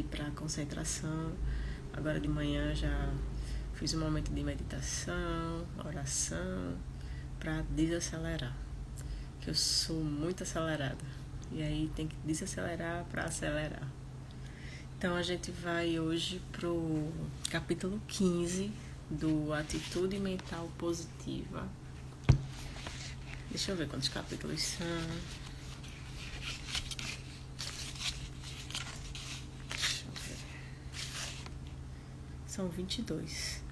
para concentração. Agora de manhã já fiz um momento de meditação, oração, para desacelerar, que eu sou muito acelerada, e aí tem que desacelerar para acelerar. Então a gente vai hoje pro capítulo 15 do Atitude Mental Positiva. Deixa eu ver quantos capítulos são. São 22.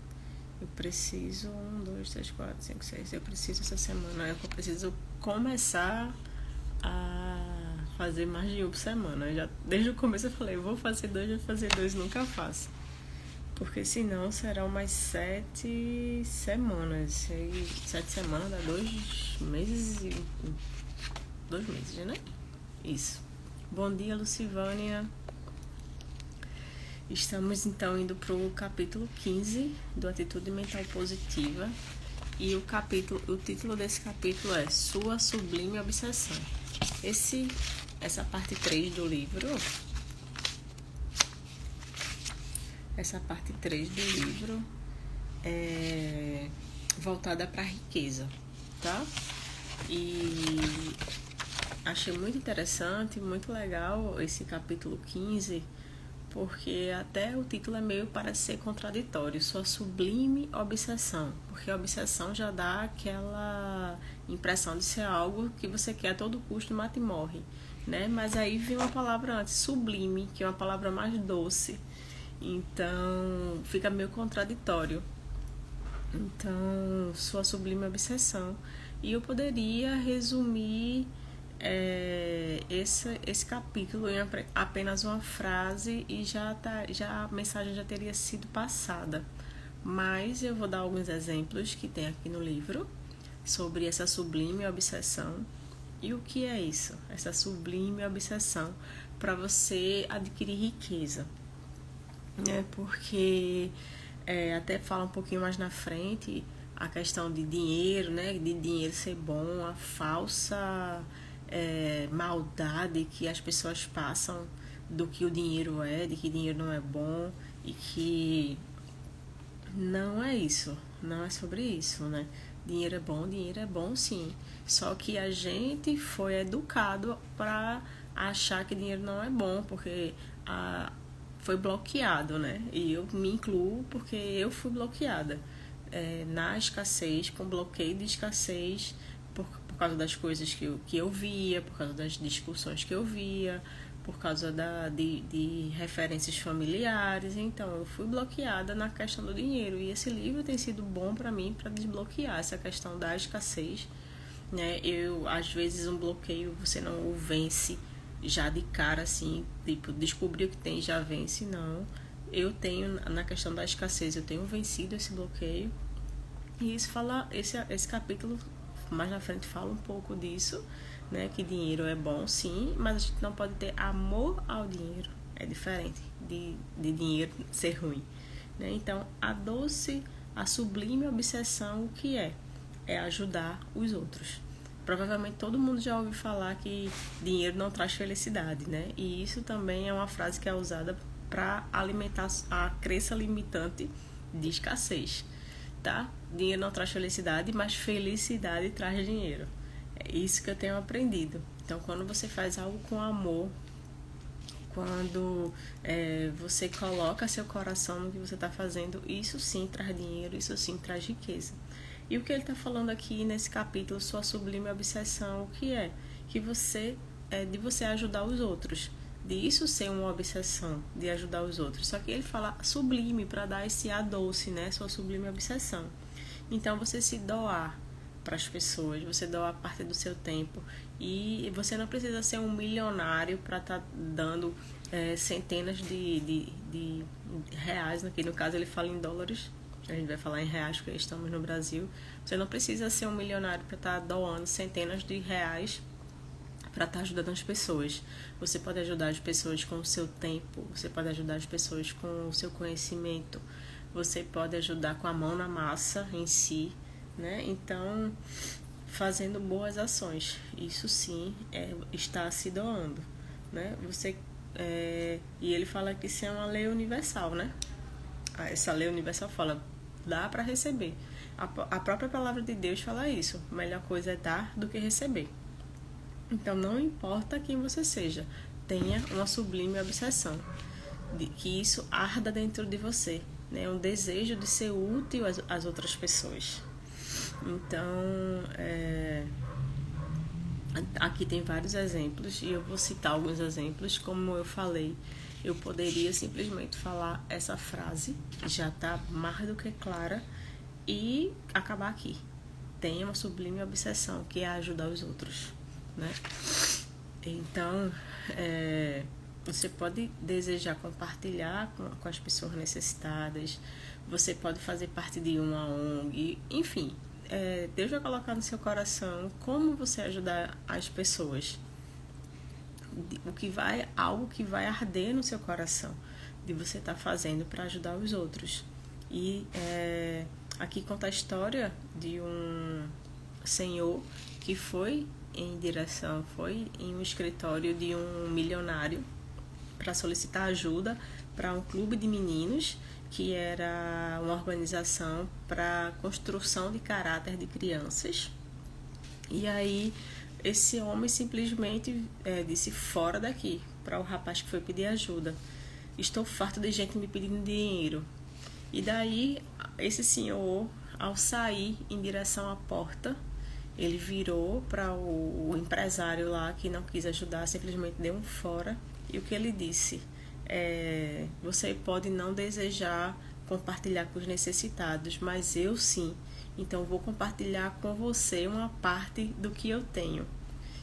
Eu preciso 1, 2, 3, 4, 5, 6. Eu preciso essa semana. Eu preciso começar a fazer mais de um por semana. Já, desde o começo eu falei, vou fazer 2, nunca faço. Porque senão serão mais 7 semanas. E 7 semanas dá 2 meses e 2 meses, né? Isso. Bom dia, Lucivânia. Estamos então indo para o capítulo 15 do Atitude Mental Positiva. E o título desse capítulo é Sua Sublime Obsessão. Essa parte 3 do livro, é voltada para a riqueza, tá? E achei muito interessante, muito legal esse capítulo 15, porque até o título é meio para ser contraditório, sua sublime obsessão, porque a obsessão já dá aquela impressão de ser algo que você quer a todo custo, mata e morre, né? Mas aí vem uma palavra antes, sublime, que é uma palavra mais doce, então fica meio contraditório. Então, sua sublime obsessão. E eu poderia resumir esse capítulo em apenas uma frase e já a mensagem já teria sido passada. Mas eu vou dar alguns exemplos que tem aqui no livro sobre essa sublime obsessão. E o que é isso? Essa sublime obsessão para você adquirir riqueza. Porque até fala um pouquinho mais na frente a questão de dinheiro, né? De dinheiro ser bom, a falsa maldade que as pessoas passam do que o dinheiro é, de que dinheiro não é bom e que não é isso, não é sobre isso, né? Dinheiro é bom sim, só que a gente foi educado para achar que dinheiro não é bom, porque foi bloqueado, né? E eu me incluo porque eu fui bloqueada na escassez, com bloqueio de escassez, por causa das coisas que eu via, por causa das discussões que eu via, por causa de referências familiares. Então eu fui bloqueada na questão do dinheiro, e esse livro tem sido bom para mim para desbloquear essa questão da escassez, né? Às vezes um bloqueio você não o vence já de cara, assim, tipo, descobrir o que tem já vence, não. Eu tenho, na questão da escassez, eu tenho vencido esse bloqueio, e isso fala, esse capítulo mais na frente fala um pouco disso, né, que dinheiro é bom sim, mas a gente não pode ter amor ao dinheiro, é diferente de dinheiro ser ruim, né? Então a sublime obsessão, o que é ajudar os outros. Provavelmente todo mundo já ouviu falar que dinheiro não traz felicidade, né? E isso também é uma frase que é usada para alimentar a crença limitante de escassez, tá? Dinheiro não traz felicidade, mas felicidade traz dinheiro. É isso que eu tenho aprendido. Então, quando você faz algo com amor, quando você coloca seu coração no que você está fazendo, isso sim traz dinheiro, isso sim traz riqueza. E o que ele está falando aqui nesse capítulo, sua sublime obsessão, o que é? Que de você ajudar os outros, de isso ser uma obsessão, de ajudar os outros. Só que ele fala sublime para dar esse ar doce, né? Sua sublime obsessão. Então você se doar para as pessoas, você doar parte do seu tempo, e você não precisa ser um milionário para estar dando centenas de reais, aqui no caso ele fala em dólares, a gente vai falar em reais porque estamos no Brasil. Você não precisa ser um milionário para estar doando centenas de reais para estar ajudando as pessoas. Você pode ajudar as pessoas com o seu tempo, você pode ajudar as pessoas com o seu conhecimento, você pode ajudar com a mão na massa em si, né? Então, fazendo boas ações, isso sim está se doando, né? Você E ele fala que isso é uma lei universal, né? Essa lei universal fala, dá para receber. A própria palavra de Deus fala isso. A melhor coisa é dar do que receber. Então, não importa quem você seja, tenha uma sublime obsessão, de que isso arda dentro de você, né? Um desejo de ser útil às outras pessoas. Então, aqui tem vários exemplos e eu vou citar alguns exemplos. Como eu falei, eu poderia simplesmente falar essa frase, que já está mais do que clara, e acabar aqui. Tenha uma sublime obsessão, que é ajudar os outros, né? Então, você pode desejar compartilhar com as pessoas necessitadas, você pode fazer parte de uma ONG, enfim, Deus vai colocar no seu coração como você ajudar as pessoas. Algo que vai arder no seu coração de você estar fazendo para ajudar os outros. E aqui conta a história de um senhor que foi em um escritório de um milionário para solicitar ajuda para um clube de meninos, que era uma organização para construção de caráter de crianças. E aí esse homem simplesmente disse, fora daqui, para o rapaz que foi pedir ajuda: estou farto de gente me pedindo dinheiro. E daí esse senhor, ao sair em direção à porta, ele virou para o empresário lá que não quis ajudar, simplesmente deu um fora. E o que ele disse? Você pode não desejar compartilhar com os necessitados, mas eu sim. Então vou compartilhar com você uma parte do que eu tenho.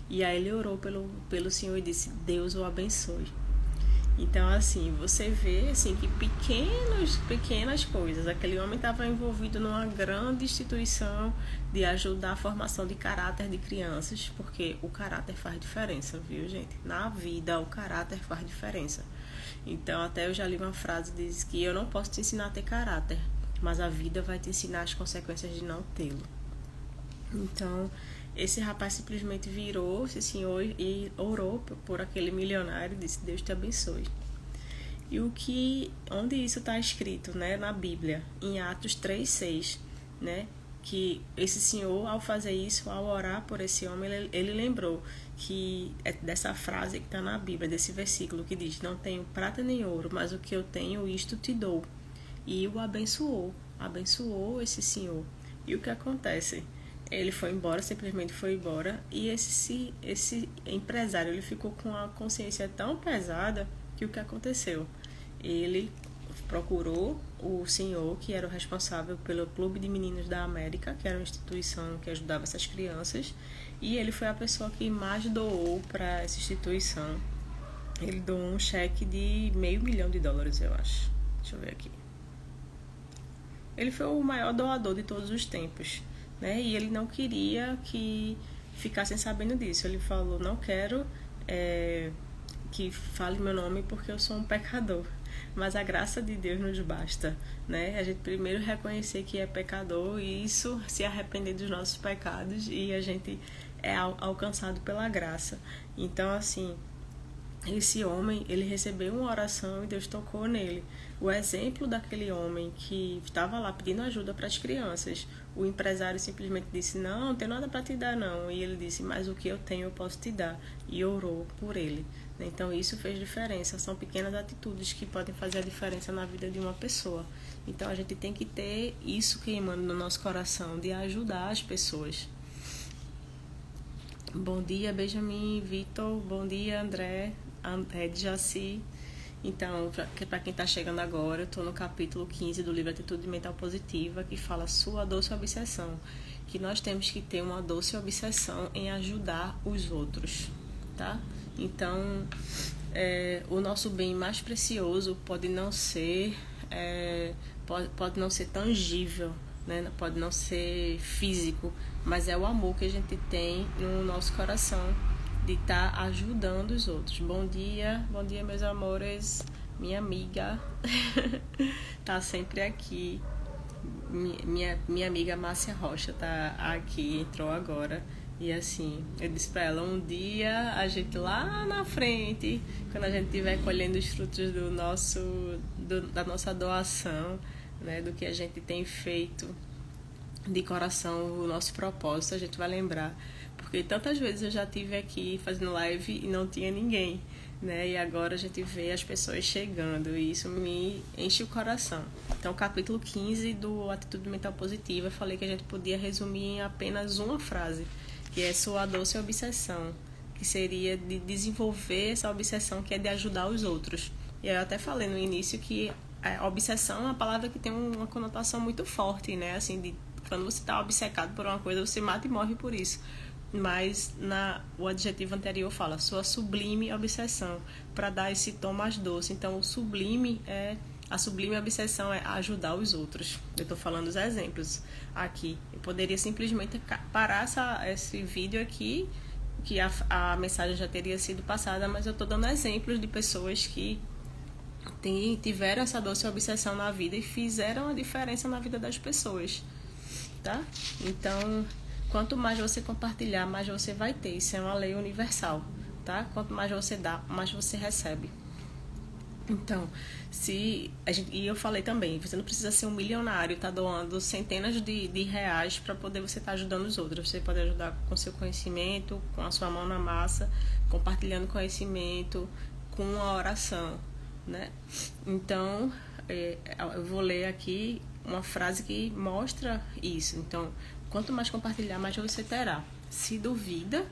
E aí ele orou pelo Senhor e disse: Deus o abençoe. Então, assim, você vê assim, que pequenas coisas. Aquele homem estava envolvido numa grande instituição de ajudar a formação de caráter de crianças, porque o caráter faz diferença, viu, gente? Na vida, o caráter faz diferença. Então, até eu já li uma frase que diz que eu não posso te ensinar a ter caráter, mas a vida vai te ensinar as consequências de não tê-lo. Então, esse rapaz simplesmente virou, esse senhor, e orou por aquele milionário e disse: Deus te abençoe. E onde isso está escrito, né, na Bíblia, em Atos 3:6, né, que esse senhor, ao fazer isso, ao orar por esse homem, ele lembrou que dessa frase que está na Bíblia, desse versículo que diz: não tenho prata nem ouro, mas o que eu tenho, isto te dou. E o abençoou esse senhor. E o que acontece? Ele foi embora, simplesmente foi embora, e esse empresário, ele ficou com a consciência tão pesada que o que aconteceu? Ele procurou o senhor, que era o responsável pelo Clube de Meninos da América, que era uma instituição que ajudava essas crianças, e ele foi a pessoa que mais doou para essa instituição. Ele doou um cheque de $500 milhão, eu acho. Deixa eu ver aqui. Ele foi o maior doador de todos os tempos, né? E ele não queria que ficassem sabendo disso. Ele falou: não quero que fale meu nome porque eu sou um pecador, mas a graça de Deus nos basta, né? A gente primeiro reconhecer que é pecador, e isso, se arrepender dos nossos pecados, e a gente é alcançado pela graça. Então, assim, esse homem, ele recebeu uma oração e Deus tocou nele. O exemplo daquele homem que estava lá pedindo ajuda para as crianças, o empresário simplesmente disse: não tenho nada para te dar não. E ele disse: mas o que eu tenho eu posso te dar. E orou por ele. Então isso fez diferença. São pequenas atitudes que podem fazer a diferença na vida de uma pessoa. Então a gente tem que ter isso queimando no nosso coração, de ajudar as pessoas. Bom dia, Benjamin, Vitor. Bom dia, André de Jaci. Então, para quem está chegando agora, eu estou no capítulo 15 do livro Atitude Mental Positiva, que fala sua doce obsessão, que nós temos que ter uma doce obsessão em ajudar os outros, tá? Então, o nosso bem mais precioso pode não ser tangível, né? Pode não ser físico, mas é o amor que a gente tem no nosso coração, de estar ajudando os outros. Bom dia, meus amores. Minha amiga tá sempre aqui. Minha amiga Márcia Rocha tá aqui, entrou agora. E assim, eu disse pra ela, um dia a gente lá na frente, quando a gente estiver colhendo os frutos da nossa doação, né, do que a gente tem feito de coração, o nosso propósito, a gente vai lembrar. Porque tantas vezes eu já estive aqui fazendo live e não tinha ninguém, né? E agora a gente vê as pessoas chegando e isso me enche o coração. Então, capítulo 15 do Atitude Mental Positiva, eu falei que a gente podia resumir em apenas uma frase, que é sua doce obsessão, que seria de desenvolver essa obsessão que é de ajudar os outros. E eu até falei no início que a obsessão é uma palavra que tem uma conotação muito forte, né? Assim, de quando você está obcecado por uma coisa, você mata e morre por isso. Mas o adjetivo anterior fala sua sublime obsessão, para dar esse tom mais doce. Então, a sublime obsessão é ajudar os outros. Eu estou falando os exemplos aqui. Eu poderia simplesmente parar esse vídeo aqui, que a mensagem já teria sido passada, mas eu estou dando exemplos de pessoas que tiveram essa doce obsessão na vida e fizeram a diferença na vida das pessoas. Tá? Então, quanto mais você compartilhar, mais você vai ter. Isso é uma lei universal, tá? Quanto mais você dá, mais você recebe. Então, e eu falei também, você não precisa ser um milionário, tá doando centenas de reais para poder você estar ajudando os outros. Você pode ajudar com seu conhecimento, com a sua mão na massa, compartilhando conhecimento, com uma oração, né? Então, eu vou ler aqui uma frase que mostra isso. Então, quanto mais compartilhar, mais você terá. Se duvida,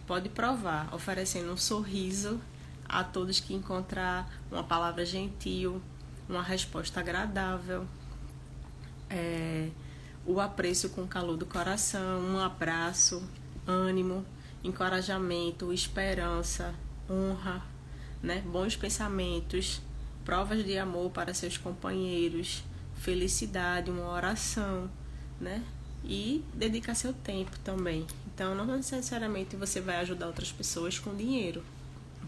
pode provar, oferecendo um sorriso a todos que encontrar, uma palavra gentil, uma resposta agradável, o apreço com o calor do coração, um abraço, ânimo, encorajamento, esperança, honra, né? Bons pensamentos, provas de amor para seus companheiros, felicidade, uma oração, né? E dedicar seu tempo também. Então, não necessariamente você vai ajudar outras pessoas com dinheiro.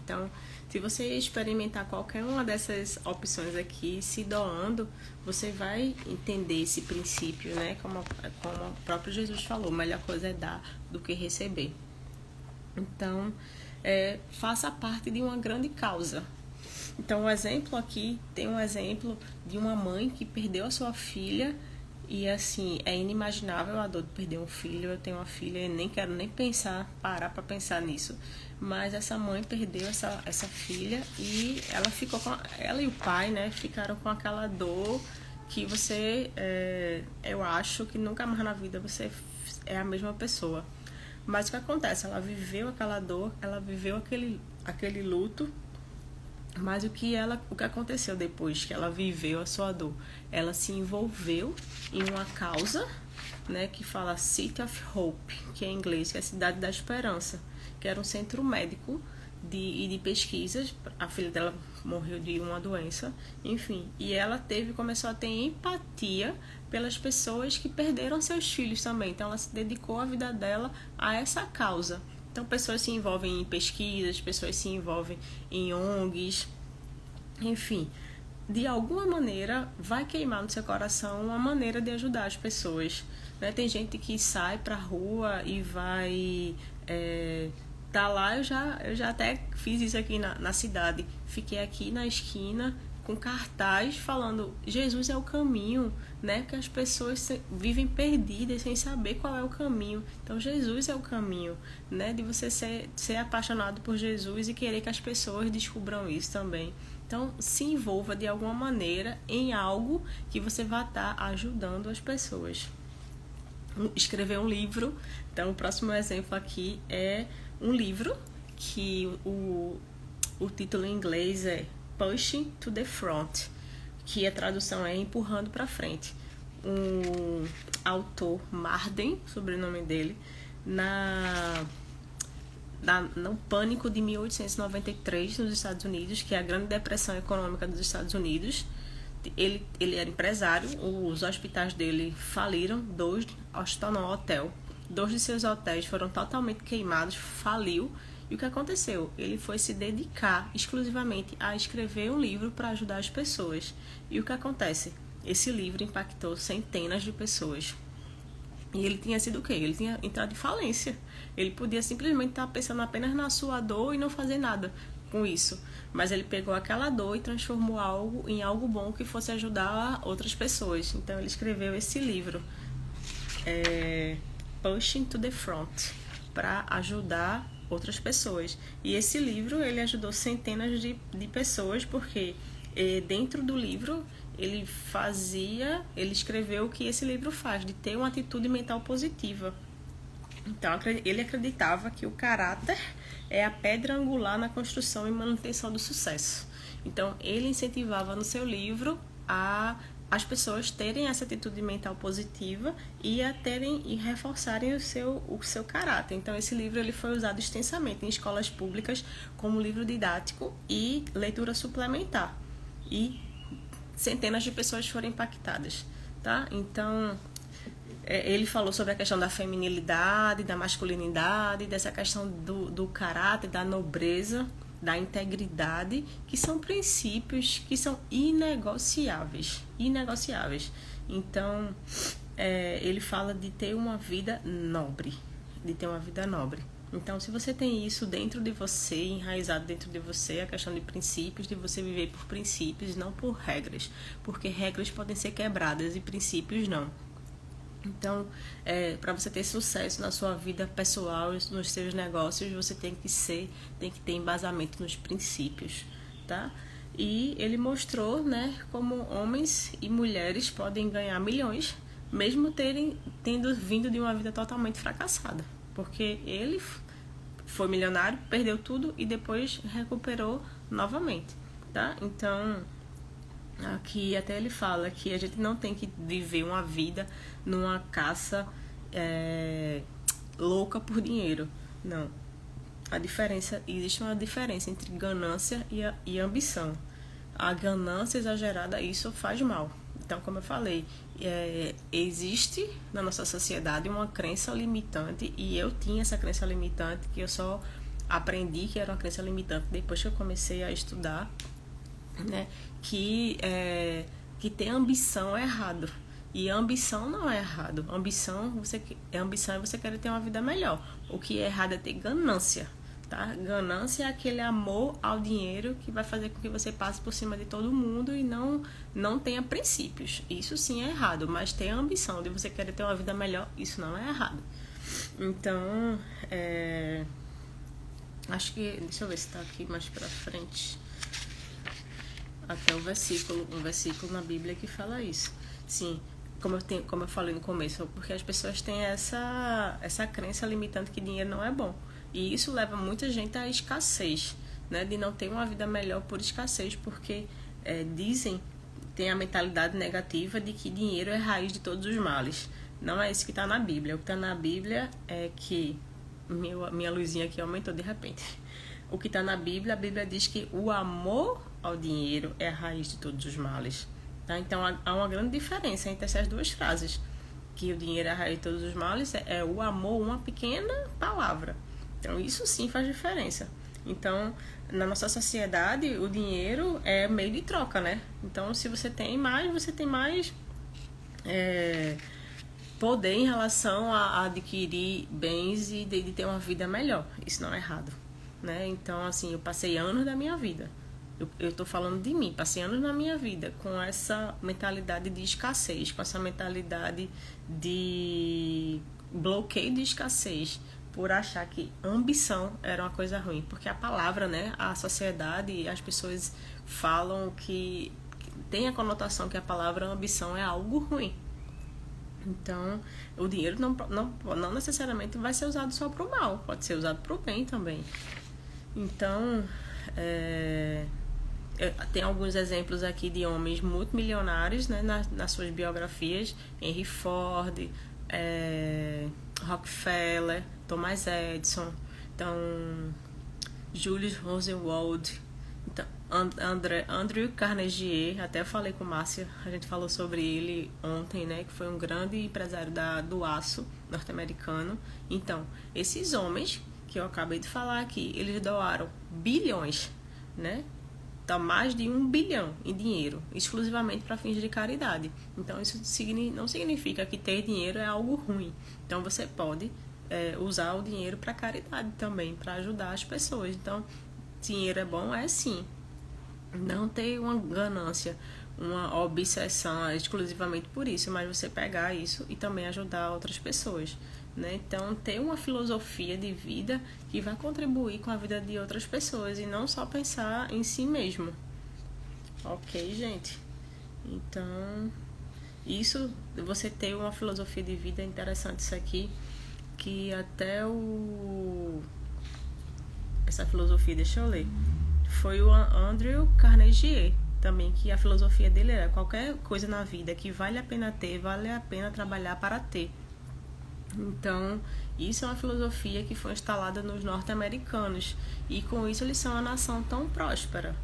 Então, se você experimentar qualquer uma dessas opções aqui, se doando, você vai entender esse princípio, né? Como o próprio Jesus falou, a melhor coisa é dar do que receber. Então, faça parte de uma grande causa. Então, o exemplo aqui tem um exemplo de uma mãe que perdeu a sua filha e, assim, é inimaginável a dor de perder um filho. Eu tenho uma filha e nem quero nem parar para pensar nisso. Mas essa mãe perdeu essa filha e ela e o pai, né, ficaram com aquela dor que eu acho que nunca mais na vida você é a mesma pessoa. Mas o que acontece? Ela viveu aquela dor, ela viveu aquele luto. Mas o que aconteceu depois que ela viveu a sua dor? Ela se envolveu em uma causa, né, que fala City of Hope, que é em inglês, que é a Cidade da Esperança, que era um centro médico de pesquisas. A filha dela morreu de uma doença, enfim. E ela começou a ter empatia pelas pessoas que perderam seus filhos também. Então, ela se dedicou a vida dela a essa causa. Então, pessoas se envolvem em pesquisas, pessoas se envolvem em ONGs, enfim, de alguma maneira vai queimar no seu coração uma maneira de ajudar as pessoas, né? Tem gente que sai pra rua e vai tá lá. Eu já até fiz isso aqui na cidade, fiquei aqui na esquina com cartaz falando Jesus é o caminho, né? Porque as pessoas vivem perdidas sem saber qual é o caminho. Então Jesus é o caminho, né? De você ser apaixonado por Jesus e querer que as pessoas descubram isso também. Então se envolva de alguma maneira em algo que você vai estar ajudando as pessoas. Escrever um livro. Então o próximo exemplo aqui é um livro que o título em inglês é Pushing to the Front, que a tradução é Empurrando para Frente. Um autor, Marden, sobrenome dele, no Pânico de 1893 nos Estados Unidos, que é a Grande Depressão Econômica dos Estados Unidos. Ele era empresário, os hospitais dele faliram, tornou hotel. 2 de seus hotéis foram totalmente queimados, faliu. E o que aconteceu? Ele foi se dedicar exclusivamente a escrever um livro para ajudar as pessoas. E o que acontece? Esse livro impactou centenas de pessoas. E ele tinha sido o quê? Ele tinha entrado em falência. Ele podia simplesmente estar pensando apenas na sua dor e não fazer nada com isso. Mas ele pegou aquela dor e transformou algo em algo bom que fosse ajudar outras pessoas. Então ele escreveu esse livro, Pushing to the Front, para ajudar outras pessoas. E esse livro ele ajudou centenas de pessoas, porque dentro do livro ele escreveu o que esse livro faz, de ter uma atitude mental positiva. Então ele acreditava que o caráter é a pedra angular na construção e manutenção do sucesso. Então ele incentivava no seu livro as pessoas terem essa atitude mental positiva e reforçarem o seu caráter. Então esse livro ele foi usado extensamente em escolas públicas como livro didático e leitura suplementar. E centenas de pessoas foram impactadas, tá? Então, ele falou sobre a questão da feminilidade, da masculinidade, dessa questão do caráter, da nobreza, da integridade, que são princípios que são inegociáveis. Então, ele fala de ter uma vida nobre, Então, se você tem isso dentro de você, enraizado dentro de você, a questão de princípios, de você viver por princípios, não por regras, porque regras podem ser quebradas e princípios não. Então, para você ter sucesso na sua vida pessoal, nos seus negócios, você tem que ter embasamento nos princípios, tá? E ele mostrou, né, como homens e mulheres podem ganhar milhões, mesmo tendo vindo de uma vida totalmente fracassada. Porque ele foi milionário, perdeu tudo e depois recuperou novamente, tá? Então, aqui até ele fala que a gente não tem que viver uma vida numa caça louca por dinheiro. Não. Existe uma diferença entre ganância e ambição. A ganância exagerada, isso faz mal. Então, como eu falei, existe na nossa sociedade uma crença limitante, e eu tinha essa crença limitante, que eu só aprendi que era uma crença limitante depois que eu comecei a estudar, né? Que ter ambição é errado. E ambição não é errado. Ambição é você querer ter uma vida melhor. O que é errado é ter ganância. Tá? Ganância é aquele amor ao dinheiro que vai fazer com que você passe por cima de todo mundo e não tenha princípios. Isso sim é errado, mas ter a ambição de você querer ter uma vida melhor, isso não é errado. Então, acho que, deixa eu ver se está aqui mais pra frente, até um versículo na Bíblia que fala isso. Sim, como eu falei no começo, porque as pessoas têm essa crença limitante que dinheiro não é bom. E isso leva muita gente à escassez, né? De não ter uma vida melhor por escassez, porque tem a mentalidade negativa de que dinheiro é a raiz de todos os males. Não é isso que está na Bíblia. O que está na Bíblia é que... Minha luzinha aqui aumentou de repente. O que está na Bíblia, a Bíblia diz que o amor ao dinheiro é a raiz de todos os males. Tá? Então, há uma grande diferença entre essas duas frases. Que o dinheiro é a raiz de todos os males, é o amor, uma pequena palavra. Então, isso sim faz diferença. Então, na nossa sociedade, o dinheiro é meio de troca, né? Então, se você tem mais poder em relação a adquirir bens e de ter uma vida melhor. Isso não é errado, né? Então, assim, eu passei anos da minha vida. Eu tô falando de mim. Passei anos na minha vida com essa mentalidade de escassez, com essa mentalidade de bloqueio de escassez, por achar que ambição era uma coisa ruim, porque a palavra, né, a sociedade, as pessoas falam que tem a conotação que a palavra ambição é algo ruim. Então, o dinheiro não necessariamente vai ser usado só para o mal, pode ser usado para o bem também. Então, tem alguns exemplos aqui de homens multimilionários, né, nas suas biografias: Henry Ford, Rockefeller, Thomas Edison, então Julius Rosenwald, então, Andrew Carnegie. Até eu falei com Márcia, a gente falou sobre ele ontem, né, que foi um grande empresário do aço norte-americano. Então, esses homens que eu acabei de falar aqui, eles doaram bilhões, né, tá mais de 1 bilhão em dinheiro, exclusivamente para fins de caridade. Então, isso não significa que ter dinheiro é algo ruim. Então, você pode usar o dinheiro para caridade também, para ajudar as pessoas. Então, dinheiro é bom? É sim. Não ter uma ganância, uma obsessão exclusivamente por isso, mas você pegar isso e também ajudar outras pessoas, né? Então, ter uma filosofia de vida que vai contribuir com a vida de outras pessoas e não só pensar em si mesmo. Ok, gente? Então, isso, você ter uma filosofia de vida é interessante isso aqui, que até essa filosofia, deixa eu ler, foi o Andrew Carnegie também, que a filosofia dele era: qualquer coisa na vida que vale a pena ter, vale a pena trabalhar para ter. Então, isso é uma filosofia que foi instalada nos norte-americanos, e com isso eles são uma nação tão próspera,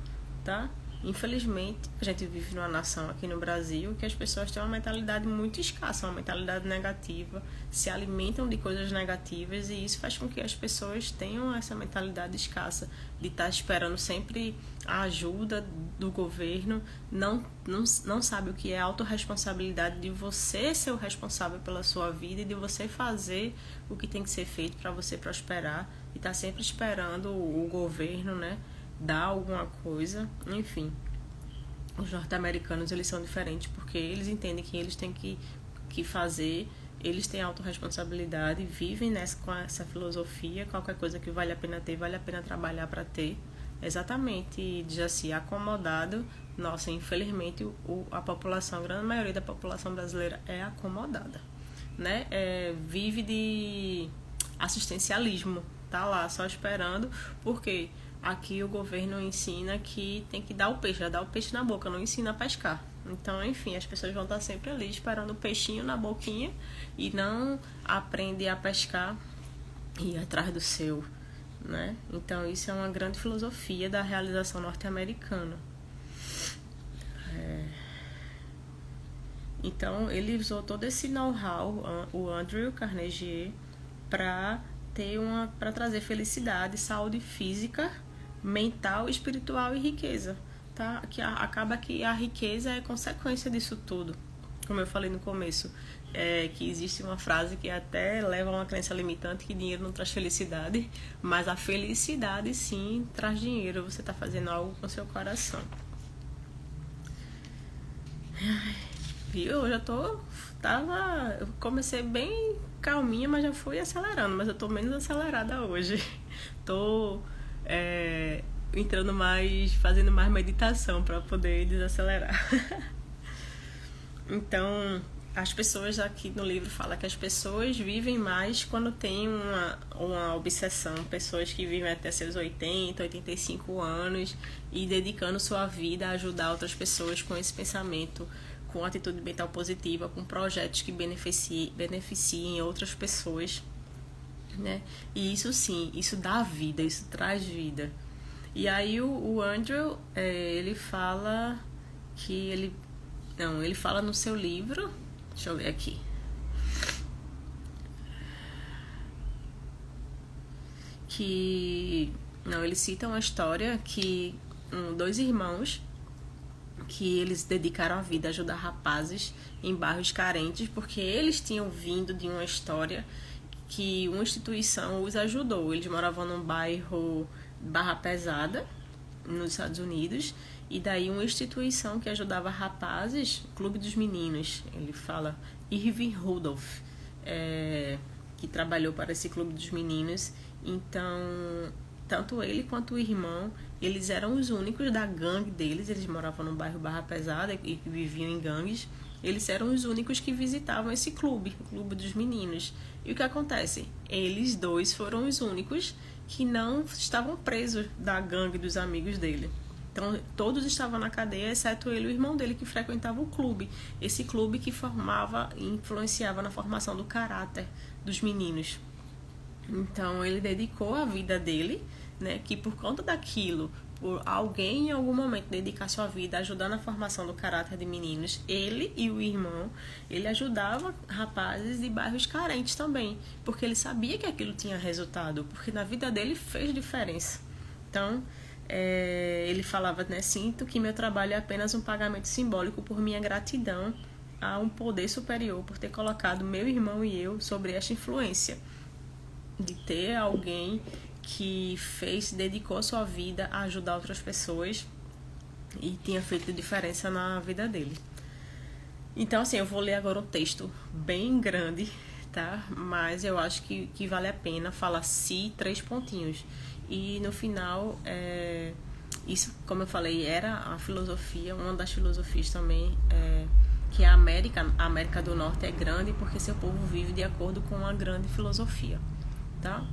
tá? Infelizmente, a gente vive numa nação aqui no Brasil que as pessoas têm uma mentalidade muito escassa, uma mentalidade negativa, se alimentam de coisas negativas, e isso faz com que as pessoas tenham essa mentalidade escassa de estar esperando sempre a ajuda do governo, não sabe o que é autorresponsabilidade, de você ser o responsável pela sua vida e de você fazer o que tem que ser feito para você prosperar, e tá sempre esperando o governo, né, dar alguma coisa. Enfim, os norte-americanos, eles são diferentes porque eles entendem que eles têm que fazer, eles têm autorresponsabilidade, vivem com essa filosofia: qualquer coisa que vale a pena ter, vale a pena trabalhar para ter. Exatamente, diz assim, acomodado. Nossa, infelizmente a população, a grande maioria da população brasileira é acomodada, né? Vive de assistencialismo, tá lá só esperando, porque aqui o governo ensina que tem que dar o peixe, já dá o peixe na boca, não ensina a pescar. Então, enfim, as pessoas vão estar sempre ali esperando o peixinho na boquinha e não aprendem a pescar e ir atrás do seu, né? Então, isso é uma grande filosofia da realização norte-americana. Então, ele usou todo esse know-how, o Andrew Carnegie, para trazer felicidade, saúde física, mental, espiritual e riqueza, tá? Que acaba que a riqueza é consequência disso tudo. Como eu falei no começo, que existe uma frase que até leva a uma crença limitante, que dinheiro não traz felicidade, mas a felicidade sim traz dinheiro. Você está fazendo algo com seu coração. Viu? Eu comecei bem calminha, mas já fui acelerando, mas eu tô menos acelerada hoje. Tô entrando mais, fazendo mais meditação para poder desacelerar. Então, as pessoas aqui no livro falam que as pessoas vivem mais quando tem uma obsessão. Pessoas que vivem até seus 80, 85 anos e dedicando sua vida a ajudar outras pessoas com esse pensamento, com atitude mental positiva, com projetos que beneficiem outras pessoas, né? E isso sim, isso dá vida, isso traz vida. E aí o Andrew, ele fala que ele fala no seu livro, deixa eu ler aqui, ele cita uma história que dois irmãos, que eles dedicaram a vida a ajudar rapazes em bairros carentes, porque eles tinham vindo de uma história que uma instituição os ajudou. Eles moravam num bairro Barra Pesada, nos Estados Unidos, e daí uma instituição que ajudava rapazes, Clube dos Meninos, ele fala, Irving Rudolph, que trabalhou para esse Clube dos Meninos. Então, tanto ele quanto o irmão, eles eram os únicos da gangue deles, eles moravam no bairro Barra Pesada e viviam em gangues. Eles eram os únicos que visitavam esse clube, o Clube dos Meninos. E o que acontece? Eles dois foram os únicos que não estavam presos da gangue dos amigos dele. Então, todos estavam na cadeia, exceto ele e o irmão dele, que frequentava o clube. Esse clube que formava e influenciava na formação do caráter dos meninos. Então, ele dedicou a vida dele, né, que por conta daquilo, por alguém em algum momento dedicar sua vida ajudando na formação do caráter de meninos, ele e o irmão, ele ajudava rapazes de bairros carentes também, porque ele sabia que aquilo tinha resultado, porque na vida dele fez diferença. Então, ele falava, né, sinto que meu trabalho é apenas um pagamento simbólico por minha gratidão a um poder superior por ter colocado meu irmão e eu sobre esta influência, de ter alguém que dedicou a sua vida a ajudar outras pessoas e tinha feito diferença na vida dele. Então, assim, eu vou ler agora um texto bem grande, tá? Mas eu acho que vale a pena falar 3 pontinhos. E no final, isso, como eu falei, era a filosofia, uma das filosofias também, que a América do Norte é grande porque seu povo vive de acordo com uma grande filosofia, tá?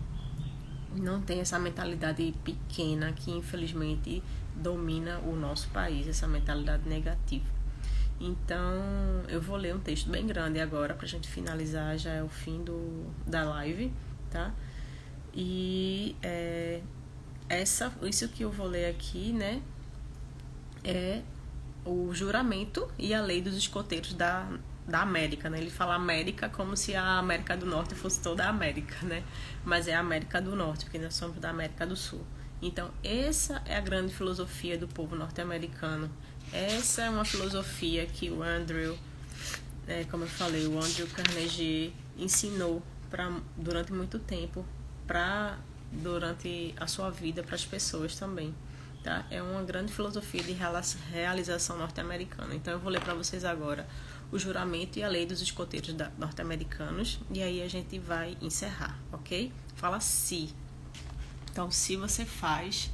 Não tem essa mentalidade pequena que infelizmente domina o nosso país, essa mentalidade negativa. Então, eu vou ler um texto bem grande agora pra gente finalizar, já é o fim da live, tá? E isso que eu vou ler aqui, né, é o juramento e a lei dos escoteiros da América, né? Ele fala América como se a América do Norte fosse toda a América, né? Mas é a América do Norte, porque nós somos da América do Sul. Então, essa é a grande filosofia do povo norte-americano. Essa é uma filosofia que o Andrew, como eu falei, o Andrew Carnegie ensinou durante muito tempo, durante a sua vida, para as pessoas também. Tá? É uma grande filosofia de realização norte-americana. Então eu vou ler para vocês agora o juramento e a lei dos escoteiros norte-americanos, e aí a gente vai encerrar, ok? Fala se. Então, se você faz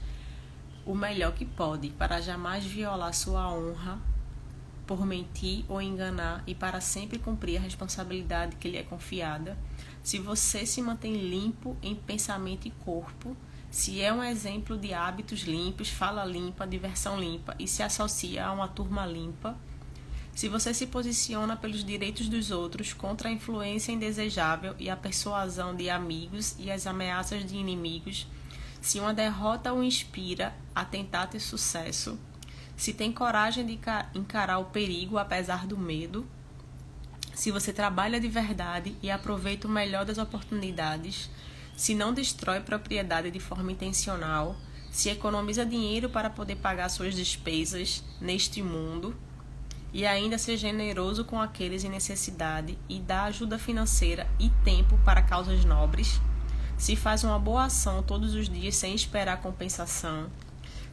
o melhor que pode para jamais violar sua honra por mentir ou enganar e para sempre cumprir a responsabilidade que lhe é confiada, se você se mantém limpo em pensamento e corpo, se é um exemplo de hábitos limpos, fala limpa, diversão limpa e se associa a uma turma limpa, se você se posiciona pelos direitos dos outros contra a influência indesejável e a persuasão de amigos e as ameaças de inimigos, se uma derrota o inspira a tentar ter sucesso, se tem coragem de encarar o perigo apesar do medo, se você trabalha de verdade e aproveita o melhor das oportunidades, se não destrói propriedade de forma intencional, se economiza dinheiro para poder pagar suas despesas neste mundo e ainda ser generoso com aqueles em necessidade e dá ajuda financeira e tempo para causas nobres, se faz uma boa ação todos os dias sem esperar compensação,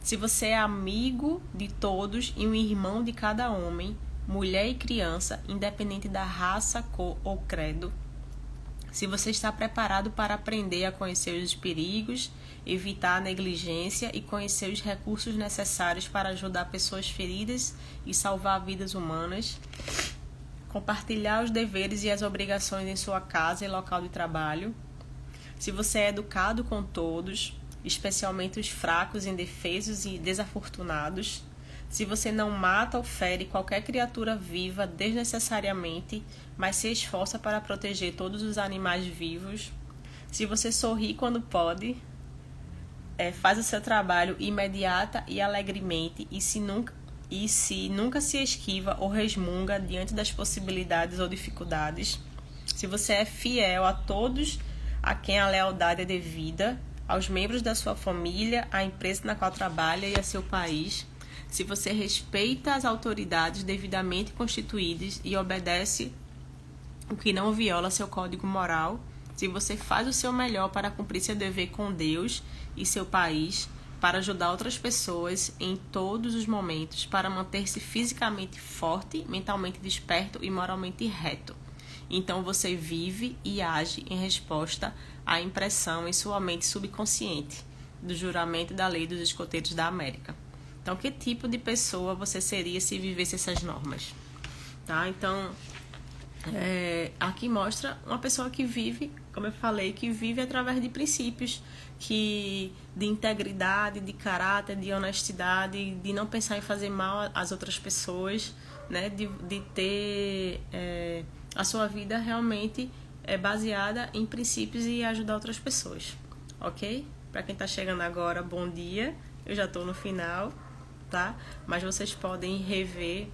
se você é amigo de todos e um irmão de cada homem, mulher e criança, independente da raça, cor ou credo, se você está preparado para aprender a conhecer os perigos, evitar a negligência e conhecer os recursos necessários para ajudar pessoas feridas e salvar vidas humanas, compartilhar os deveres e as obrigações em sua casa e local de trabalho, se você é educado com todos, especialmente os fracos, indefesos e desafortunados, se você não mata ou fere qualquer criatura viva desnecessariamente, mas se esforça para proteger todos os animais vivos, se você sorri quando pode, faz o seu trabalho imediata e alegremente e se nunca se esquiva ou resmunga diante das possibilidades ou dificuldades, se você é fiel a todos a quem a lealdade é devida, aos membros da sua família, à empresa na qual trabalha e a seu país, se você respeita as autoridades devidamente constituídas e obedece o que não viola seu código moral, se você faz o seu melhor para cumprir seu dever com Deus e seu país, para ajudar outras pessoas em todos os momentos, para manter-se fisicamente forte, mentalmente desperto e moralmente reto. Então você vive e age em resposta à impressão em sua mente subconsciente do juramento da lei dos escoteiros da América. Então, que tipo de pessoa você seria se vivesse essas normas? Tá? Então, aqui mostra uma pessoa que vive, como eu falei, que vive através de princípios de integridade, de caráter, de honestidade, de não pensar em fazer mal às outras pessoas, né? De ter a sua vida realmente baseada em princípios e ajudar outras pessoas, ok? Para quem está chegando agora, bom dia, eu já estou no final, tá? Mas vocês podem rever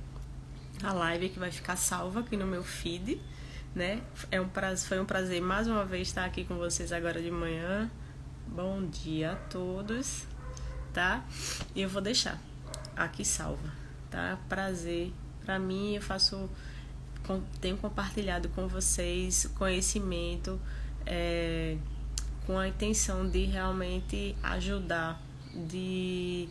a live que vai ficar salva aqui no meu feed, né? Foi um prazer mais uma vez estar aqui com vocês agora de manhã. Bom dia a todos tá? E eu vou deixar aqui salva, tá? Prazer. Para mim, tenho compartilhado com vocês conhecimento com a intenção de realmente ajudar, de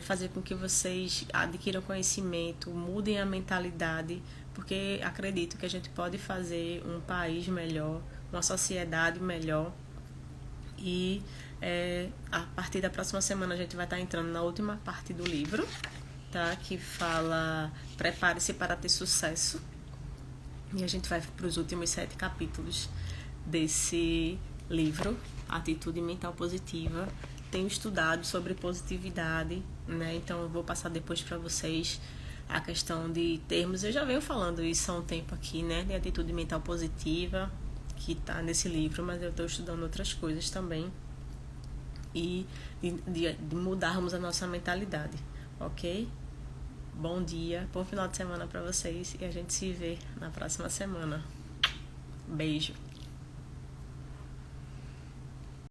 fazer com que vocês adquiram conhecimento, mudem a mentalidade, porque acredito que a gente pode fazer um país melhor, uma sociedade melhor. E a partir da próxima semana a gente vai estar entrando na última parte do livro, tá? Que fala Prepare-se para ter sucesso. E a gente vai para os últimos 7 capítulos desse livro, Atitude Mental Positiva. Tenho estudado sobre positividade, né? Então eu vou passar depois para vocês a questão de termos. Eu já venho falando isso há um tempo aqui, né? De atitude mental positiva, que está nesse livro, mas eu estou estudando outras coisas também. E de mudarmos a nossa mentalidade, ok? Bom dia, bom final de semana para vocês e a gente se vê na próxima semana. Beijo!